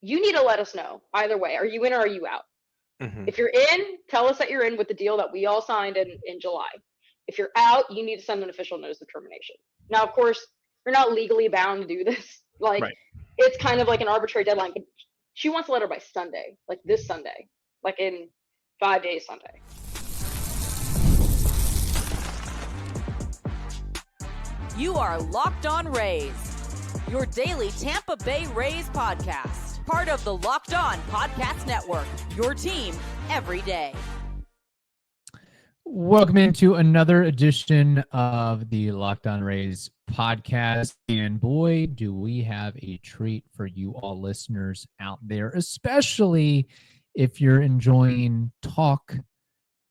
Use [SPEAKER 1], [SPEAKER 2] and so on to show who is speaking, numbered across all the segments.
[SPEAKER 1] you need to let us know either way. Are you in or are you out?
[SPEAKER 2] Mm-hmm.
[SPEAKER 1] If you're in, tell us that you're in with the deal that we all signed in July. If you're out, you need to send an official notice of termination. Now, of course, you're not legally bound to do this. Like,
[SPEAKER 2] Right.
[SPEAKER 1] it's kind of like an arbitrary deadline. But she wants a letter by Sunday, like this Sunday, like in 5 days Sunday.
[SPEAKER 3] You are Locked On Rays, your daily Tampa Bay Rays podcast. Part of the Locked On Podcast Network, your team every day.
[SPEAKER 4] Welcome into another edition of the Locked On Rays podcast. And boy, do we have a treat for you all listeners out there, especially if you're enjoying talk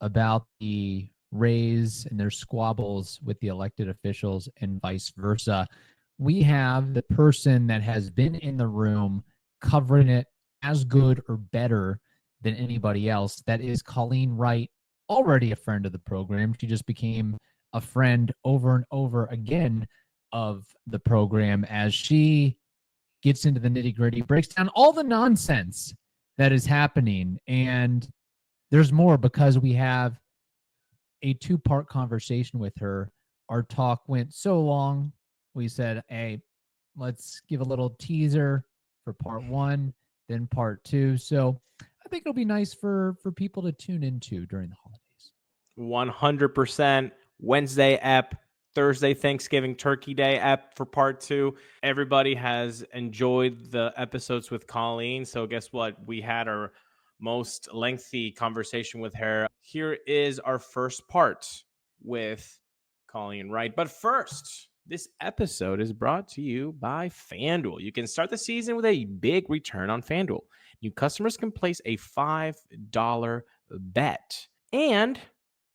[SPEAKER 4] about the Rays and their squabbles with the elected officials and vice versa. We have the person that has been in the room covering it as good or better than anybody else. That is Colleen Wright, already a friend of the program. She just became a friend over and over again of the program as she gets into the nitty-gritty, breaks down all the nonsense that is happening. And there's more because we have a two-part conversation with her. Our talk went so long, we said, hey, let's give a little teaser for part one, then part two. So I think it'll be nice for people to tune into during the holidays.
[SPEAKER 2] 100%. Wednesday ep, Thursday Thanksgiving Turkey Day ep for part two. Everybody has enjoyed the episodes with Colleen. So guess what? We had our most lengthy conversation with her. Here is our first part with Colleen Wright. But first, this episode is brought to you by FanDuel. You can start the season with a big return on FanDuel. New customers can place a $5 bet, and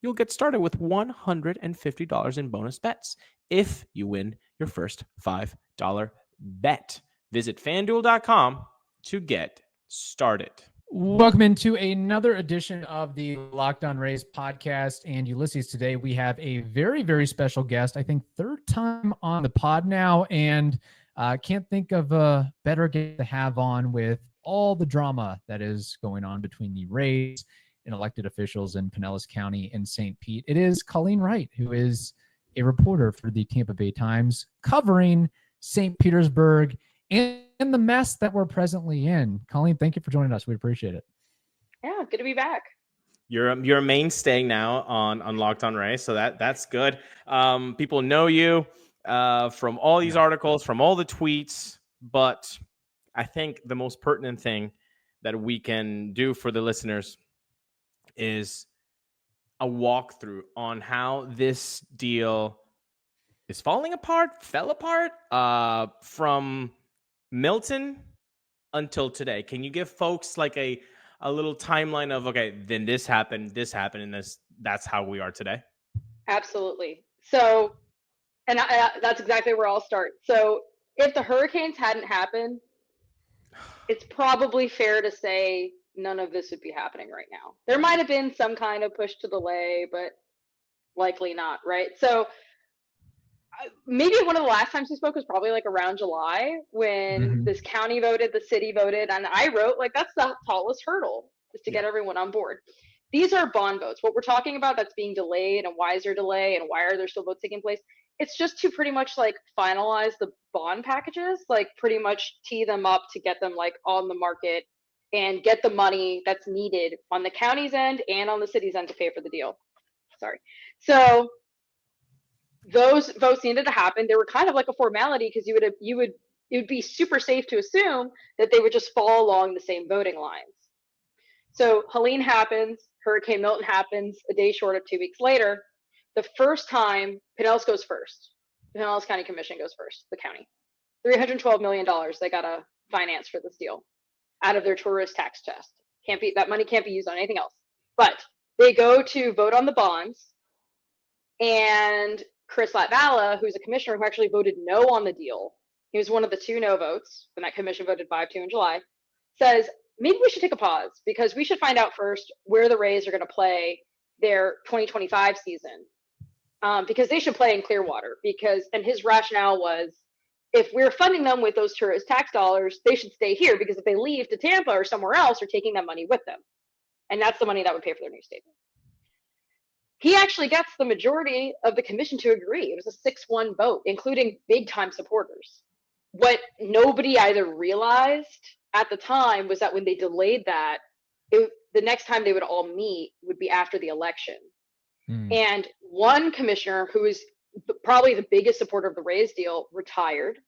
[SPEAKER 2] you'll get started with $150 in bonus bets if you win your first $5 bet. Visit FanDuel.com to get started.
[SPEAKER 4] Welcome into another edition of the Locked On Rays podcast. And Ulises, today we have a very, very special guest. I think third time on the pod now, and can't think of a better guest to have on with all the drama that is going on between the Rays and elected officials in Pinellas County and St. Pete. It is Colleen Wright, who is a reporter for the Tampa Bay Times, covering St. Petersburg and the mess that we're presently in. Colleen, thank you for joining us. We appreciate it.
[SPEAKER 1] Yeah, good to be back.
[SPEAKER 2] You're a mainstay now on Locked On Rays, so that's good. People know you from all these articles, from all the tweets, but I think the most pertinent thing that we can do for the listeners is a walkthrough on how this deal is fell apart from Milton until today. Can you give folks like a little timeline of, okay, then this happened, and that's how we are today?
[SPEAKER 1] Absolutely. So, and that's exactly where I'll start. So if the hurricanes hadn't happened, it's probably fair to say none of this would be happening right now. There might have been some kind of push to delay, but likely not, right? So maybe one of the last times we spoke was probably like around July when this county voted, the city voted, and I wrote like that's the tallest hurdle is to get everyone on board. These are bond votes. What we're talking about that's being delayed and why is there delay and why are there still votes taking place? It's just to pretty much like finalize the bond packages, like pretty much tee them up to get them like on the market and get the money that's needed on the county's end and on the city's end to pay for the deal. Sorry. So those votes needed to happen. They were kind of like a formality because it would be super safe to assume that they would just fall along the same voting lines. So Helene happens, Hurricane Milton happens a day short of 2 weeks later. The first time Pinellas goes first. The Pinellas County Commission goes first, the county. $312 million they got to finance for this deal out of their tourist tax chest. That money can't be used on anything else. But they go to vote on the bonds, and Chris Latvala, who's a commissioner who actually voted no on the deal, he was one of the 2 no votes when that commission voted 5-2 in July, says maybe we should take a pause because we should find out first where the Rays are going to play their 2025 season, because they should play in Clearwater. And his rationale was if we're funding them with those tourist tax dollars, they should stay here, because if they leave to Tampa or somewhere else, they're taking that money with them. And that's the money that would pay for their new stadium. He actually gets the majority of the commission to agree. It was a 6-1 vote, including big time supporters. What nobody either realized at the time was that when they delayed that, the next time they would all meet would be after the election. And one commissioner, who is probably the biggest supporter of the Rays deal, retired.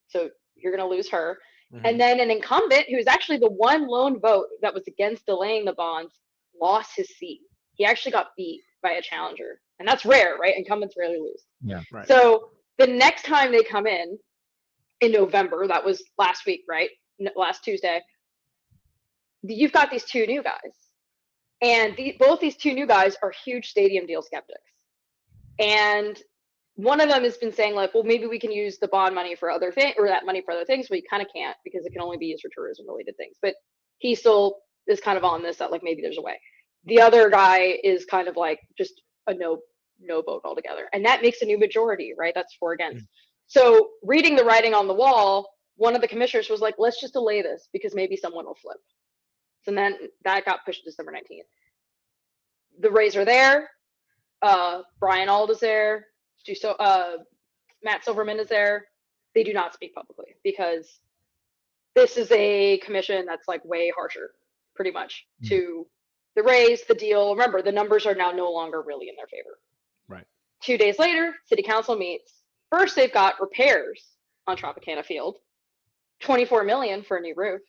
[SPEAKER 1] So you're going to lose her. And then an incumbent, who is actually the one lone vote that was against delaying the bonds, lost his seat. He actually got beat by a challenger. And that's rare, right? Incumbents rarely lose.
[SPEAKER 4] Yeah.
[SPEAKER 2] Right.
[SPEAKER 1] So the next time they come in November, that was last week, right? Last Tuesday, you've got these two new guys. And both these two new guys are huge stadium deal skeptics. And one of them has been saying, like, well, maybe we can use the bond money for other things, or that money for other things. Well, you kind of can't, because it can only be used for tourism related things. But he still is kind of on this, that like maybe there's a way. The other guy is kind of like just a no vote altogether. And that makes a new majority, right? That's 4 against. So reading the writing on the wall, one of the commissioners was like, let's just delay this, because maybe someone will flip. So then that got pushed to December 19th. The Rays are there. Brian Auld is there. Matt Silverman is there. They do not speak publicly, because this is a commission that's like way harsher, pretty much, to the Rays, the deal. Remember, the numbers are now no longer really in their favor.
[SPEAKER 2] Right.
[SPEAKER 1] 2 days later, city council meets. First, they've got repairs on Tropicana Field, $24 million for a new roof.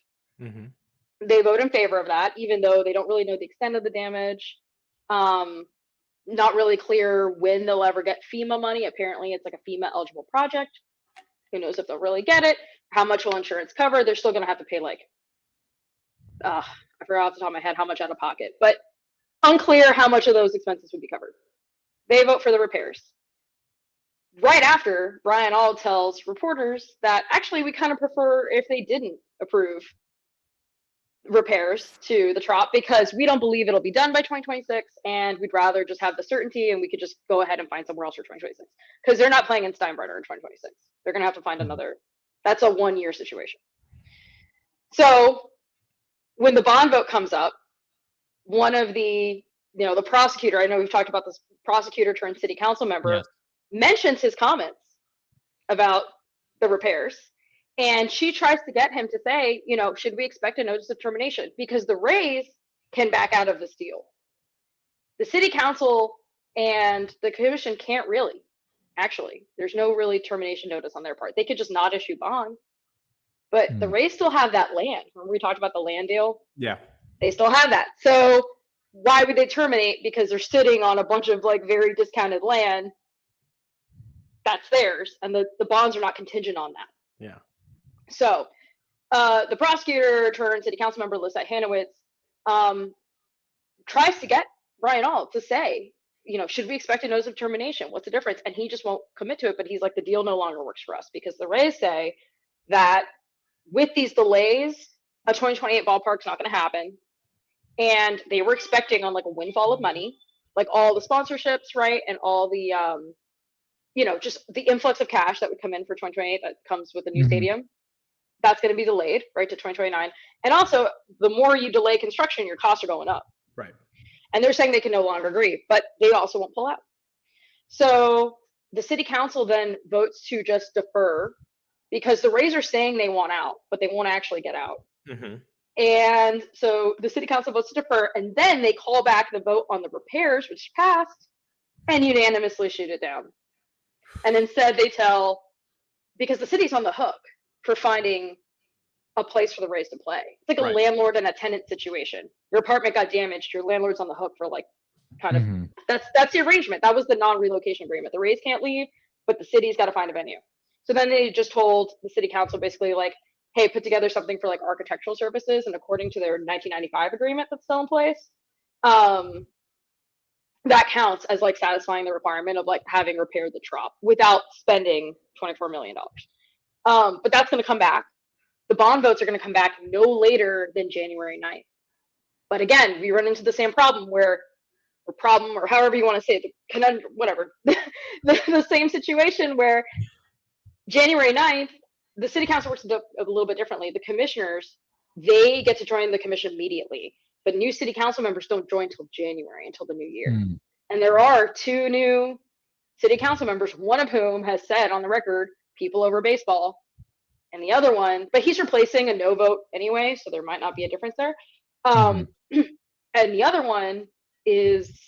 [SPEAKER 1] They vote in favor of that, even though they don't really know the extent of the damage. Not really clear when they'll ever get FEMA money. Apparently, it's like a FEMA eligible project. Who knows if they'll really get it? How much will insurance cover? They're still going to have to pay like, I forgot off the top of my head how much out of pocket, but unclear how much of those expenses would be covered. They vote for the repairs. Right after, Brian Auld tells reporters that actually we kind of prefer if they didn't approve repairs to the Trop, because we don't believe it'll be done by 2026, and we'd rather just have the certainty, and we could just go ahead and find somewhere else for 2026, because they're not playing in Steinbrenner in 2026. They're going to have to find another. That's a 1-year situation. So when the bond vote comes up, one of the prosecutor, I know we've talked about this prosecutor turned city council member, mentions his comments about the repairs. And she tries to get him to say, should we expect a notice of termination? Because the Rays can back out of this deal. The city council and the commission can't really. Actually, there's no really termination notice on their part. They could just not issue bonds. But the Rays still have that land. Remember we talked about the land deal?
[SPEAKER 2] Yeah.
[SPEAKER 1] They still have that. So why would they terminate? Because they're sitting on a bunch of like very discounted land that's theirs, and the bonds are not contingent on that.
[SPEAKER 2] Yeah.
[SPEAKER 1] So the prosecutor turned city council member Lisa Hanowitz tries to get Brian Auld to say, should we expect a notice of termination? What's the difference? And he just won't commit to it. But he's like, the deal no longer works for us, because the Rays say that with these delays, a 2028 ballpark's not going to happen. And they were expecting on like a windfall of money, like all the sponsorships, right? And all the, just the influx of cash that would come in for 2028 that comes with the new stadium. That's going to be delayed, right, to 2029. And also, the more you delay construction, your costs are going up.
[SPEAKER 2] Right.
[SPEAKER 1] And they're saying they can no longer agree, but they also won't pull out. So the city council then votes to just defer, because the Rays are saying they want out, but they won't actually get out. And so the city council votes to defer, and then they call back the vote on the repairs, which passed, and unanimously shoot it down. And instead they because the city's on the hook for finding a place for the Rays to play. It's like a landlord and a tenant situation. Your apartment got damaged, your landlord's on the hook for like kind of that's the arrangement. That was the non-relocation agreement. The Rays can't leave, but the city's got to find a venue. So then they just told the city council basically like, hey, put together something for like architectural services, and according to their 1995 agreement that's still in place, that counts as like satisfying the requirement of like having repaired the Trop without spending $24 million. But that's going to come back. The bond votes are going to come back no later than January 9th. But again, we run into the same problem or however you want to say it, the conundrum, whatever, the same situation where January 9th, the city council works a little bit differently. The commissioners, they get to join the commission immediately, but new city council members don't join until January, until the new year. And there are 2 new city council members, one of whom has said on the record, people over baseball, and the other one, but he's replacing a no vote anyway, so there might not be a difference there. And the other one is,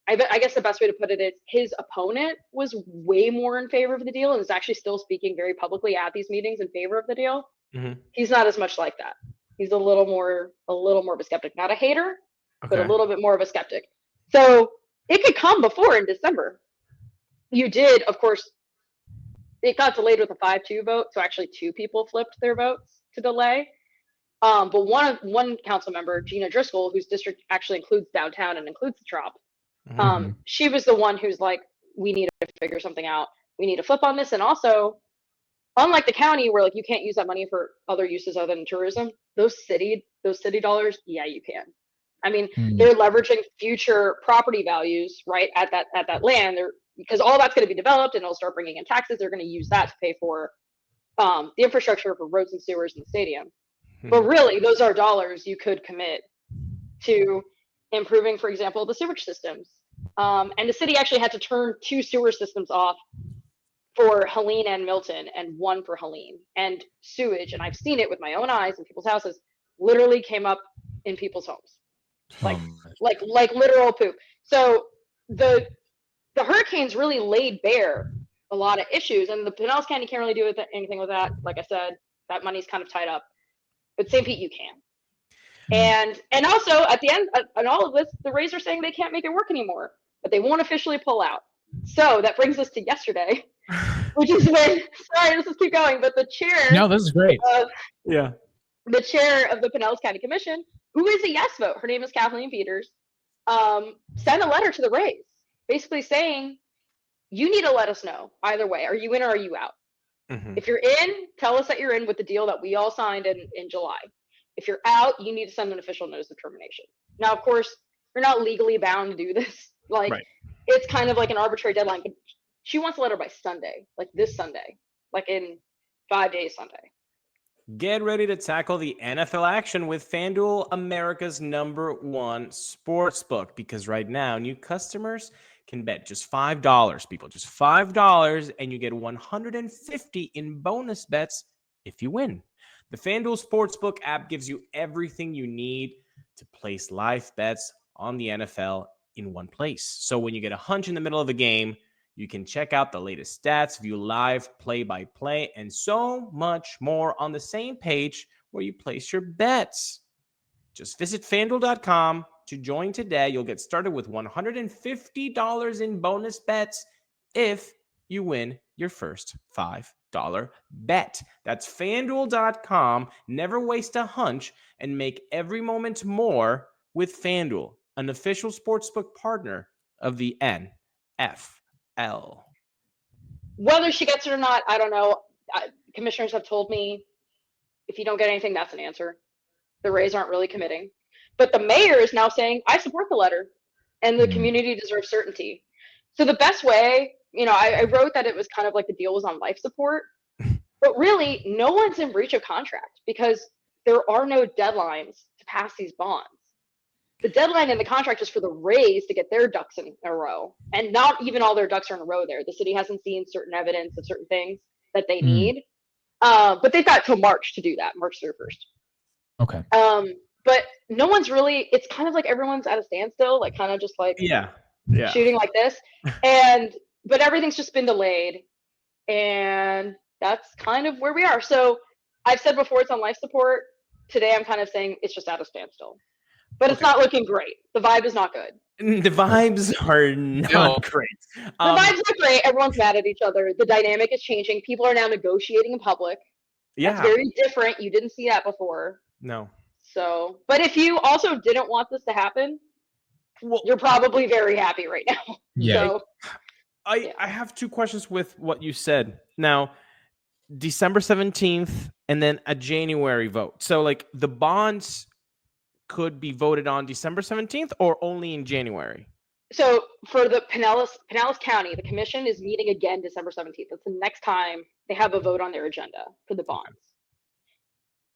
[SPEAKER 1] I guess the best way to put it is his opponent was way more in favor of the deal and is actually still speaking very publicly at these meetings in favor of the deal. He's not as much like that. He's a little more of a skeptic, not a hater, but a little bit more of a skeptic. So it could come before in December. You did, of course, it got delayed with a 5-2 vote. So actually 2 people flipped their votes to delay. But one council member, Gina Driscoll, whose district actually includes downtown and includes the Trop, she was the one who's like, we need to figure something out. We need to flip on this. And also, unlike the county where like you can't use that money for other uses other than tourism, those city dollars, yeah, you can. I mean, they're leveraging future property values, right, at that land. Because all that's going to be developed and it'll start bringing in taxes. They're going to use that to pay for the infrastructure for roads and sewers in the stadium. But really, those are dollars you could commit to improving, for example, the sewage systems. And the city actually had to turn 2 sewer systems off for Helene and Milton and 1 for Helene. And sewage, and I've seen it with my own eyes in people's houses, literally came up in people's homes. Like literal poop. So the hurricanes really laid bare a lot of issues, and the Pinellas County can't really do anything with that. Like I said, that money's kind of tied up. But St. Pete, you can. And also at the end on all of this, the Rays are saying they can't make it work anymore, but they won't officially pull out. So that brings us to yesterday, which is when, sorry, let's just keep going, but the chair.
[SPEAKER 4] No, this is great.
[SPEAKER 1] The chair of the Pinellas County Commission, who is a yes vote, her name is Kathleen Peters, sent a letter to the Rays basically saying, you need to let us know either way. Are you in or are you out? If you're in, tell us that you're in with the deal that we all signed in July. If you're out, you need to send an official notice of termination. Now, of course, you're not legally bound to do this. It's kind of like an arbitrary deadline. But she wants a letter by Sunday, like this Sunday, like in 5 days Sunday.
[SPEAKER 2] Get ready to tackle the NFL action with FanDuel, America's #1 sportsbook, because right now new customers can bet just $5, people, just $5, and you get $150 in bonus bets if you win. The FanDuel Sportsbook app gives you everything you need to place live bets on the NFL in one place. So when you get a hunch in the middle of the game, you can check out the latest stats, view live play-by-play, and so much more on the same page where you place your bets. Just visit FanDuel.com to join today. You'll get started with $150 in bonus bets if you win your first $5 bet. That's FanDuel.com. Never waste a hunch and make every moment more with FanDuel, an official sportsbook partner of the NFL.
[SPEAKER 1] Whether she gets it or not, I don't know. Commissioners have told me if you don't get anything, that's an answer. The Rays aren't really committing. But the mayor is now saying, I support the letter, and the community deserves certainty. So the best way, I wrote that it was kind of like the deal was on life support, but really no one's in breach of contract because there are no deadlines to pass these bonds. The deadline in the contract is for the Rays to get their ducks in a row, and not even all their ducks are in a row there. The city hasn't seen certain evidence of certain things that they need, but they've got till March to do that, March 31st.
[SPEAKER 4] Okay.
[SPEAKER 1] But no one's really, it's kind of like everyone's at a standstill, like kind of just like shooting like this. But everything's just been delayed, and that's kind of where we are. So I've said before it's on life support. Today I'm kind of saying it's just at a standstill. But it's not looking great. The vibe is not good.
[SPEAKER 2] The vibes are not great.
[SPEAKER 1] The vibes are great. Everyone's mad at each other. The dynamic is changing. People are now negotiating in public.
[SPEAKER 2] Yeah.
[SPEAKER 1] That's very different. You didn't see that before.
[SPEAKER 2] No.
[SPEAKER 1] So, but if you also didn't want this to happen, you're probably very happy right now.
[SPEAKER 4] Yeah.
[SPEAKER 1] So,
[SPEAKER 2] I have 2 questions with what you said. Now, December 17th and then a January vote. So like the bonds could be voted on December 17th or only in January?
[SPEAKER 1] So for the Pinellas County, the commission is meeting again December 17th. That's the next time they have a vote on their agenda for the bonds.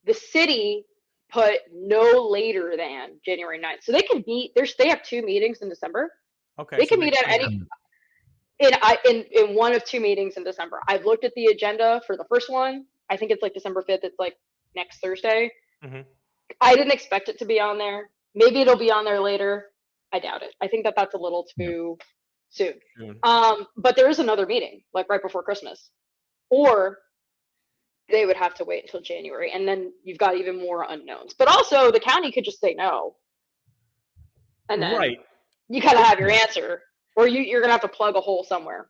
[SPEAKER 1] The city put no later than January 9th. So they can meet, they have 2 meetings in December.
[SPEAKER 2] Okay.
[SPEAKER 1] They can meet at any in one of 2 meetings in December. I've looked at the agenda for the first one. I think it's like December 5th. It's like next Thursday.
[SPEAKER 2] Mm-hmm.
[SPEAKER 1] I didn't expect it to be on there. Maybe it'll be on there later. I doubt it. I think that that's a little too soon. But there is another meeting, like right before Christmas, or they would have to wait until January, and then you've got even more unknowns. But also, the county could just say no, and then you kind of have your answer, or you're gonna have to plug a hole somewhere.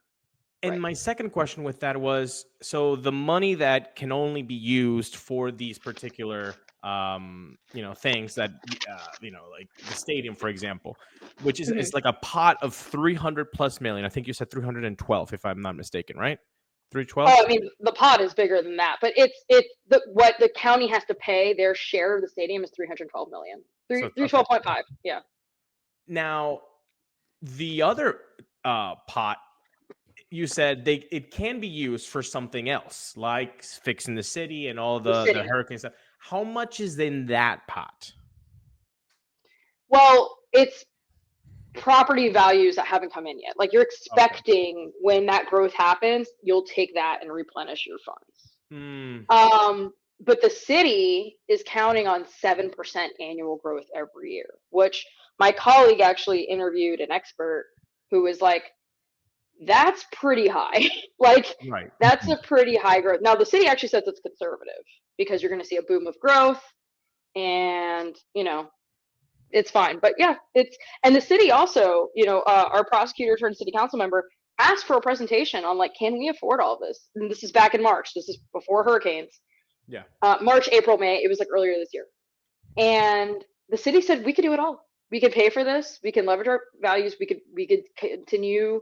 [SPEAKER 2] And my second question with that was, so the money that can only be used for these particular things that, like the stadium, for example, which is it's like a pot of 300 plus million. I think you said 312, if I'm not mistaken, right? 312.
[SPEAKER 1] Oh, I mean, the pot is bigger than that, but it's what the county has to pay. Their share of the stadium is 312 million. 312.5. Yeah.
[SPEAKER 2] Now, the other pot, you said it can be used for something else, like fixing the city and all the hurricane stuff. How much is in that pot?
[SPEAKER 1] Well, it's property values that haven't come in yet. Like you're expecting when that growth happens, you'll take that and replenish your funds. But the city is counting on 7% annual growth every year, which my colleague actually interviewed an expert who was like, that's pretty high. That's a pretty high growth. Now the city actually says it's conservative because you're going to see a boom of growth and, it's fine. But yeah, and the city also, our prosecutor turned city council member asked for a presentation on can we afford all of this? And this is back in March. This is before hurricanes.
[SPEAKER 2] Yeah.
[SPEAKER 1] March, April, May. It was earlier this year. And the city said we could do it all. We could pay for this. We can leverage our values. We could continue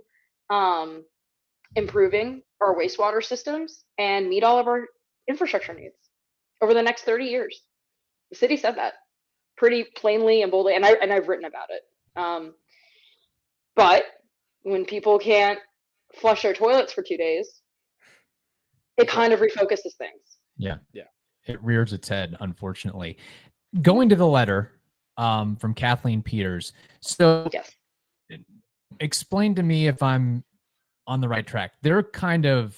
[SPEAKER 1] improving our wastewater systems and meet all of our infrastructure needs over the next 30 years. The city said that pretty plainly and boldly, and I've written about it. But when people can't flush their toilets for 2 days, it kind of refocuses things.
[SPEAKER 4] Yeah. It rears its head, unfortunately. Going to the letter from Kathleen Peters. So
[SPEAKER 1] yes.
[SPEAKER 4] Explain to me if I'm on the right track. They're kind of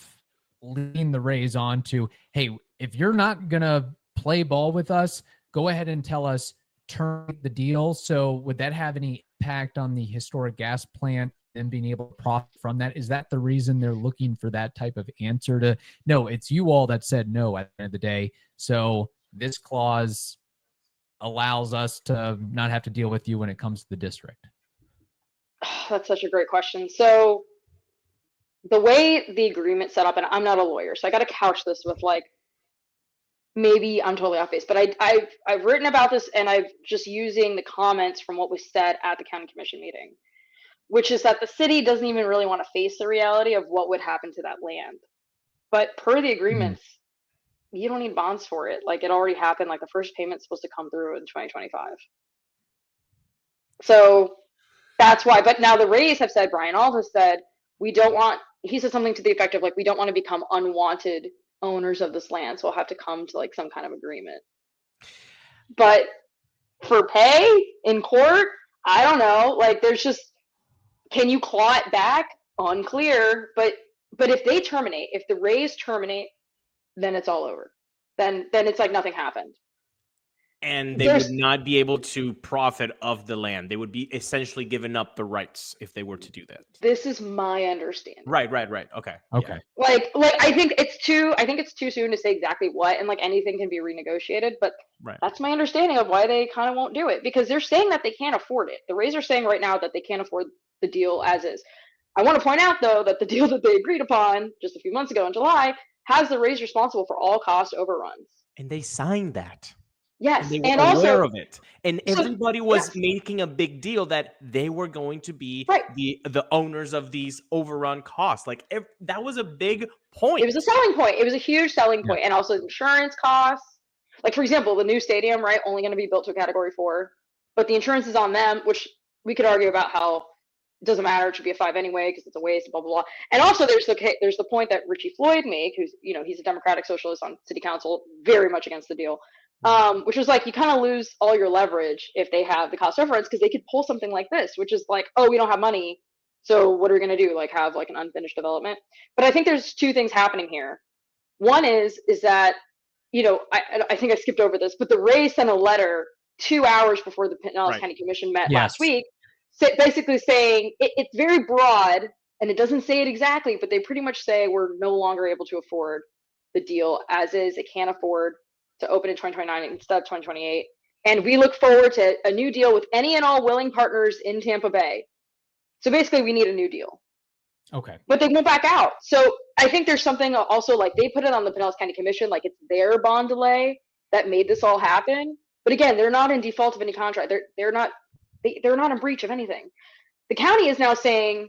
[SPEAKER 4] leading the Rays on to, hey, if you're not going to play ball with us, go ahead and tell us, terminate the deal. So would that have any impact on the historic gas plant and being able to profit from that? Is that the reason they're looking for that type of answer to, no, it's you all that said no at the end of the day. So this clause allows us to not have to deal with you when it comes to the district?
[SPEAKER 1] That's such a great question. So the way the agreement set up, and I'm not a lawyer, so I got to couch this with maybe I'm totally off base, but I've written about this and I've just using the comments from what was said at the county commission meeting, which is that the city doesn't even really want to face the reality of what would happen to that land. But per the agreements, you don't need bonds for it. It already happened. The first payment's supposed to come through in 2025. So that's why. But now the Rays have said, Brian Ault has said, he said something to the effect of we don't want to become unwanted owners of this land, so we'll have to come to some kind of agreement. But for pay in court, I don't know. There's just, can you claw it back? Unclear. But if the Rays terminate, then it's all over. Then it's nothing happened.
[SPEAKER 2] And they would not be able to profit of the land. They would be essentially giving up the rights if they were to do that.
[SPEAKER 1] This is my understanding.
[SPEAKER 2] Right. Okay.
[SPEAKER 4] Yeah.
[SPEAKER 1] I think it's too soon to say exactly what, and anything can be renegotiated, but that's my understanding of why they kind of won't do it, because they're saying that they can't afford it. The Rays are saying right now that they can't afford the deal as is. I want to point out though that the deal that they agreed upon just a few months ago in July has the Rays responsible for all cost overruns.
[SPEAKER 2] And they signed that.
[SPEAKER 1] Yes,
[SPEAKER 2] and they were aware of it, and everybody was making a big deal that they were going to be the owners of these overrun costs. That was a big point.
[SPEAKER 1] It was a selling point. It was a huge selling point, and also insurance costs. For example, the new stadium, only going to be built to a Category 4, but the insurance is on them, which we could argue about how doesn't matter. It should be a 5 anyway because it's a waste, blah, blah, blah. And also there's the point that Richie Floyd made, who's, he's a Democratic socialist on city council, very much against the deal, which was like, you kind of lose all your leverage if they have the cost overruns, because they could pull something like this, which is like, oh, we don't have money. So what are we going to do? Like have like an unfinished development? But I think there's two things happening here. One is that, I think I skipped over this, but the Rays sent a letter 2 hours before the Pinellas County Commission met last week, basically saying it's very broad and it doesn't say it exactly, but they pretty much say we're no longer able to afford the deal as is. It can't afford to open in 2029 instead of 2028. And we look forward to a new deal with any and all willing partners in Tampa Bay. So basically we need a new deal.
[SPEAKER 4] Okay.
[SPEAKER 1] But they won't back out. So I think there's something also, like, they put it on the Pinellas County Commission, like it's their bond delay that made this all happen. But again, they're not in default of any contract. They're not in breach of anything. The county is now saying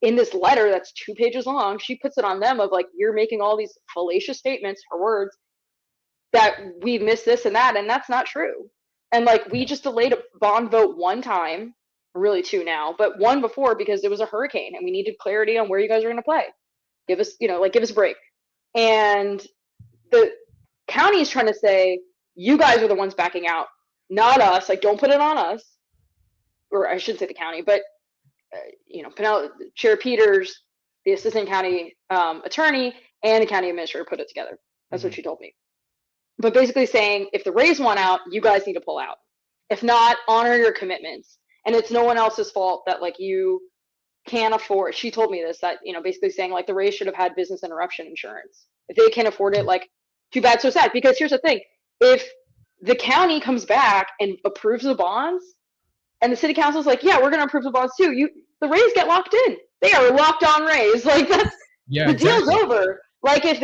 [SPEAKER 1] in this letter that's 2 pages long, she puts it on them of like, you're making all these fallacious statements, her words, that we missed this and that, and that's not true. And like, we just delayed a bond vote one time, really two now, but one before because there was a hurricane and we needed clarity on where you guys are going to play. Give us a break. And the county is trying to say, you guys are the ones backing out, not us. Like, don't put it on us. Or I shouldn't say the county, but Chair Peters, the assistant county attorney, and the county administrator put it together. That's what she told me. But basically saying, if the Rays want out, you guys need to pull out. If not, honor your commitments. And it's no one else's fault that like you can't afford. She told me this, that basically saying like the Rays should have had business interruption insurance. If they can't afford it, like, too bad, so sad. Because here's the thing: if the county comes back and approves the bonds, and the city council's like, yeah, we're going to approve the bonds too, the Rays get locked in. They are locked on Rays. Like, that's the deal's over. Like, if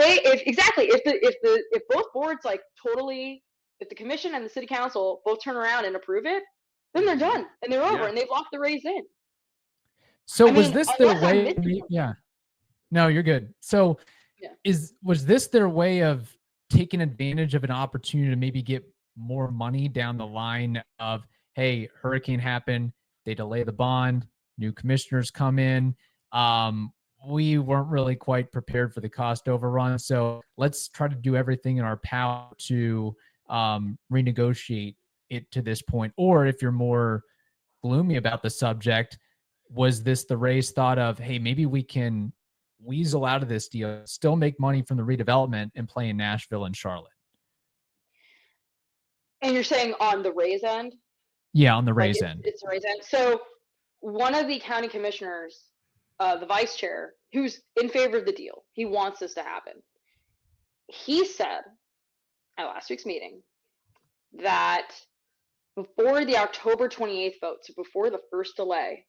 [SPEAKER 1] both boards like totally, if the commission and the city council both turn around and approve it, then they're done and they're over and they've locked the Rays in.
[SPEAKER 4] So was this their way? Yeah. No, you're good. So was this their way of taking advantage of an opportunity to maybe get more money down the line of, hey, hurricane happened, they delay the bond, new commissioners come in. We weren't really quite prepared for the cost overrun. So let's try to do everything in our power to renegotiate it to this point. Or if you're more gloomy about the subject, was this the Rays thought of, hey, maybe we can weasel out of this deal, still make money from the redevelopment and play in Nashville and Charlotte?
[SPEAKER 1] And you're saying on the Rays end?
[SPEAKER 4] Yeah, on the Rays end.
[SPEAKER 1] It's the Rays end. So one of the county commissioners, the vice chair, who's in favor of the deal, he wants this to happen. He said at last week's meeting that before the October 28th vote, so before the first delay,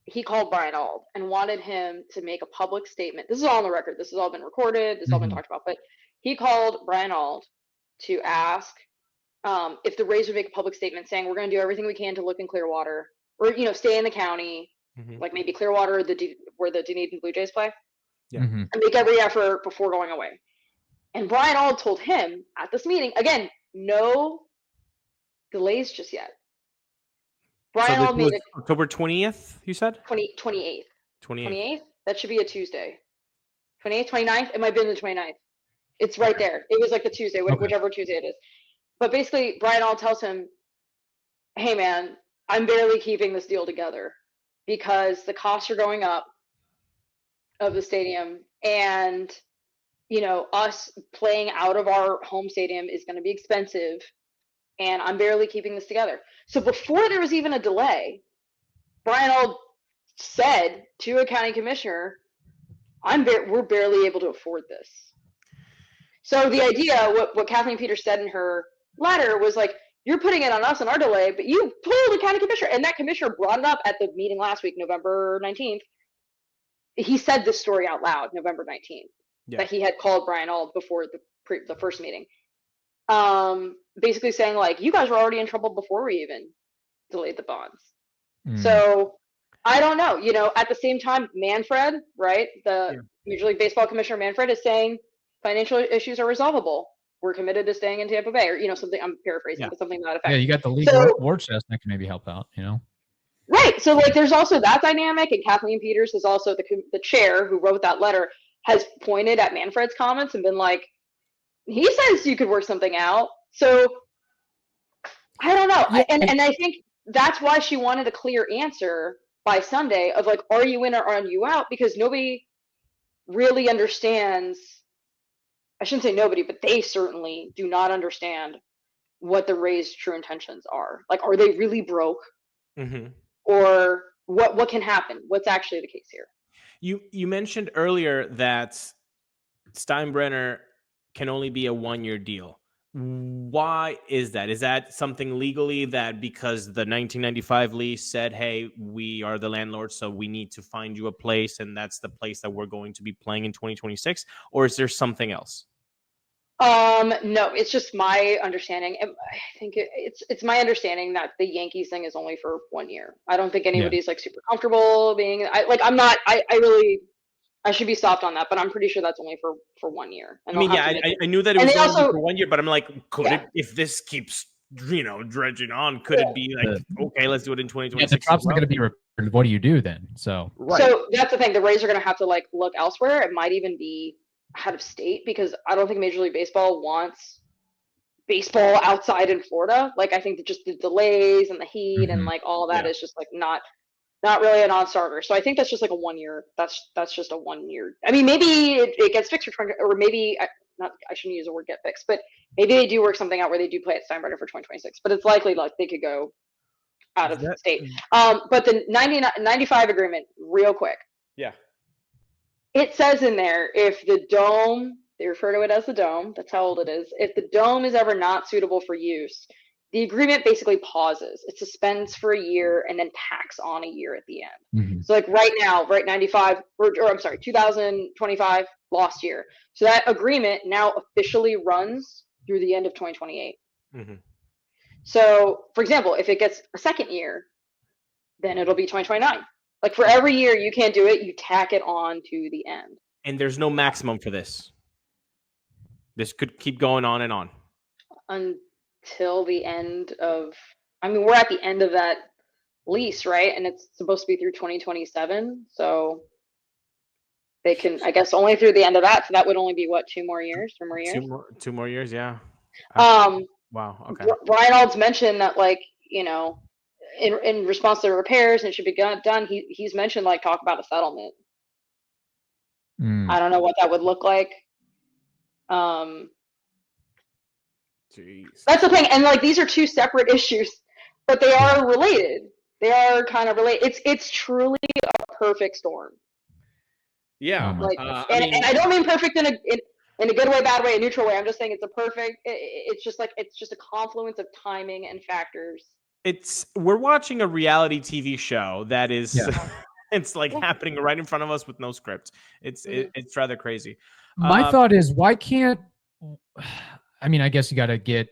[SPEAKER 1] he called Brian Auld and wanted him to make a public statement. This is all on the record. This has all been recorded. This has all been talked about. But he called Brian Auld to ask if the Rays would make a public statement saying, we're going to do everything we can to look in Clearwater, or stay in the county, like maybe Clearwater, where the Dunedin Blue Jays play, and make every effort before going away. And Brian Auld told him at this meeting, again, no delays just yet. Brian Auld made it
[SPEAKER 2] October 20th, you said?
[SPEAKER 1] 28th. 28th? That should be a Tuesday. 28th, 29th? It might be the 29th. It's right there. It was like the Tuesday, whichever Tuesday it is. But basically, Brian Auld tells him, hey, man, I'm barely keeping this deal together because the costs are going up of the stadium. And, us playing out of our home stadium is going to be expensive. And I'm barely keeping this together. So before there was even a delay, Brian Auld said to a county commissioner, we're barely able to afford this. So the idea, what Kathleen Peters said in her letter was like, you're putting it on us and our delay, but you told the county commissioner, and that commissioner brought it up at the meeting last week, November 19th. He said this story out loud, November 19th, that he had called Brian Auld before the first meeting. Basically saying like, you guys were already in trouble before we even delayed the bonds. So I don't know, at the same time, Manfred, right? The Major League Baseball commissioner Manfred is saying financial issues are resolvable. We're committed to staying in Tampa Bay, or, something, I'm paraphrasing, but something to that effect.
[SPEAKER 4] Yeah, you got the league war chest that can maybe help out,
[SPEAKER 1] Right. So like, there's also that dynamic, and Kathleen Peters is also the chair who wrote that letter, has pointed at Manfred's comments and been like, he says you could work something out. So I don't know.
[SPEAKER 4] Yeah.
[SPEAKER 1] And I think that's why she wanted a clear answer by Sunday of like, are you in or are you out? Because nobody really understands. I shouldn't say nobody, but they certainly do not understand what the Rays' true intentions are. Like, are they really broke?
[SPEAKER 2] Mm-hmm.
[SPEAKER 1] Or what can happen? What's actually the case here?
[SPEAKER 2] You mentioned earlier that Steinbrenner can only be a 1-year deal. Why is that? Is that something legally that because the 1995 lease said, hey, we are the landlord, so we need to find you a place, and that's the place that we're going to be playing in 2026? Or is there something else?
[SPEAKER 1] No, it's just my understanding. I think it's my understanding that the Yankees thing is only for 1 year. I don't think anybody's like super comfortable being. I should be stopped on that, but I'm pretty sure that's only for 1 year. And
[SPEAKER 2] I mean, I knew that it was only for 1 year, but I'm like, could it, if this keeps, dredging on, could it be like, okay, let's do it in 2026?
[SPEAKER 4] Yeah, the trop's not going to be repaired. What do you do then? So
[SPEAKER 1] that's the thing. The Rays are going to have to like look elsewhere. It might even be out of state, because I don't think Major League Baseball wants baseball outside in Florida. Like, I think that just the delays and the heat and like all of that is just like not really a non-starter. So I think that's just like a 1 year. That's just a 1 year. I mean, maybe it gets fixed for 20, or maybe not. I shouldn't use the word get fixed, but maybe they do work something out where they do play at Steinbrenner for 2026. But it's likely like they could go out of state. But the 95 agreement, real quick.
[SPEAKER 2] Yeah.
[SPEAKER 1] It says in there, if the dome, they refer to it as the dome, that's how old it is. If the dome is ever not suitable for use, the agreement basically pauses. It suspends for a year and then tacks on a year at the end.
[SPEAKER 4] Mm-hmm.
[SPEAKER 1] So like right now, 2025, lost year. So that agreement now officially runs through the end of 2028.
[SPEAKER 2] Mm-hmm.
[SPEAKER 1] So, for example, if it gets a second year, then it'll be 2029. Like, for every year you can't do it, you tack it on to the end.
[SPEAKER 2] And there's no maximum for this. This could keep going on and on.
[SPEAKER 1] Until the end of, I mean, we're at the end of that lease, right? And it's supposed to be through 2027. So they can, I guess, only through the end of that. So that would only be what, 2 more years, 3 more years?
[SPEAKER 2] Two more years, yeah. Wow. Okay.
[SPEAKER 1] Reinald's mentioned that, like, in response to the repairs, and it should be done. He's mentioned like talk about a settlement. I don't know what that would look like.
[SPEAKER 2] Jeez.
[SPEAKER 1] That's the thing, and like these are 2 separate issues, but they are related. They are kind of related. It's truly a perfect storm.
[SPEAKER 2] Yeah.
[SPEAKER 1] Like, and I don't mean perfect in a good way, bad way, a neutral way. I'm just saying it's a perfect. It's just a confluence of timing and factors.
[SPEAKER 2] We're watching a reality TV show that is it's like happening right in front of us with no script. It's rather crazy.
[SPEAKER 4] My thought is, why can't, I mean, I guess you got to get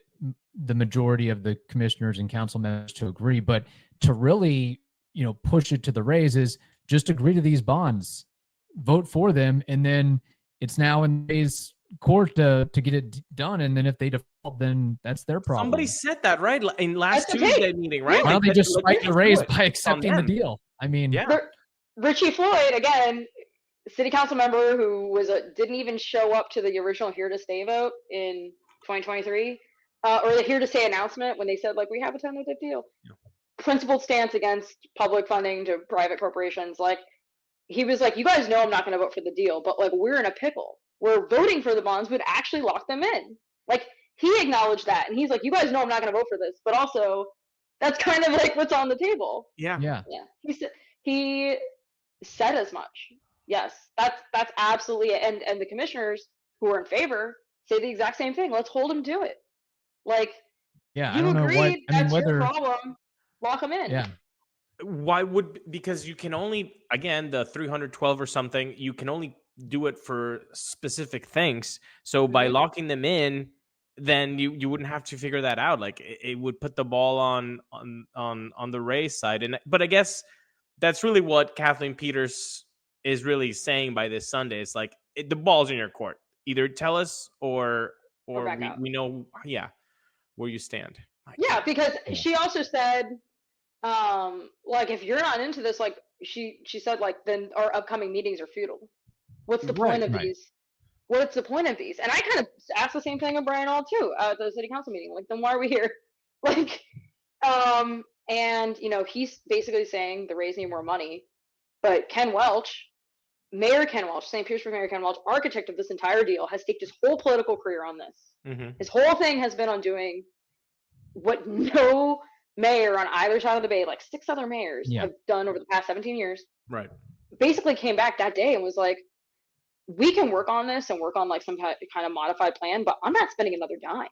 [SPEAKER 4] the majority of the commissioners and council members to agree, but to really, push it to the Rays is just agree to these bonds, vote for them, and then it's now in the Rays court to get it done, and then if they default, then that's their problem.
[SPEAKER 2] Somebody said that right in last Tuesday meeting, right?
[SPEAKER 4] Why don't they just spike the Rays by accepting the deal? I mean,
[SPEAKER 1] Richie Floyd, again, city council member who didn't even show up to the original Here to Stay vote in 2023, or the Here to Stay announcement when they said like we have a tentative deal. Principled stance against public funding to private corporations. Like, he was like, you guys know I'm not going to vote for the deal, but like we're in a pickle. We're voting for the bonds would actually lock them in. Like, he acknowledged that, and he's like, you guys know I'm not going to vote for this, but also that's kind of like what's on the table.
[SPEAKER 2] Yeah.
[SPEAKER 1] He said as much. Yes, that's absolutely it. And the commissioners who are in favor say the exact same thing. Let's hold him to it. Like,
[SPEAKER 4] I don't know what.
[SPEAKER 1] That's your problem. Lock them in.
[SPEAKER 4] Yeah.
[SPEAKER 2] Why because you can only, again, the 312 or something, you can only do it for specific things. So by locking them in, then you wouldn't have to figure that out. Like, it would put the ball on the Rays side. But I guess that's really what Kathleen Peters is really saying by this Sunday. It's like the ball's in your court. Either tell us or we know where you stand.
[SPEAKER 1] Because she also said like if you're not into this, like she said, like then our upcoming meetings are futile. What's the point of these? What's the point of these? And I kind of asked the same thing of Brian All too at the city council meeting. Like, then why are we here? Like, and he's basically saying the Rays need more money, but Mayor Ken Welch, St. Petersburg Mayor Ken Welch, architect of this entire deal, has staked his whole political career on this.
[SPEAKER 2] Mm-hmm.
[SPEAKER 1] His whole thing has been on doing what no mayor on either side of the bay, like 6 other mayors, have done over the past 17 years.
[SPEAKER 2] Right.
[SPEAKER 1] Basically came back that day and was like, we can work on this and work on like some kind of modified plan, but I'm not spending another dime.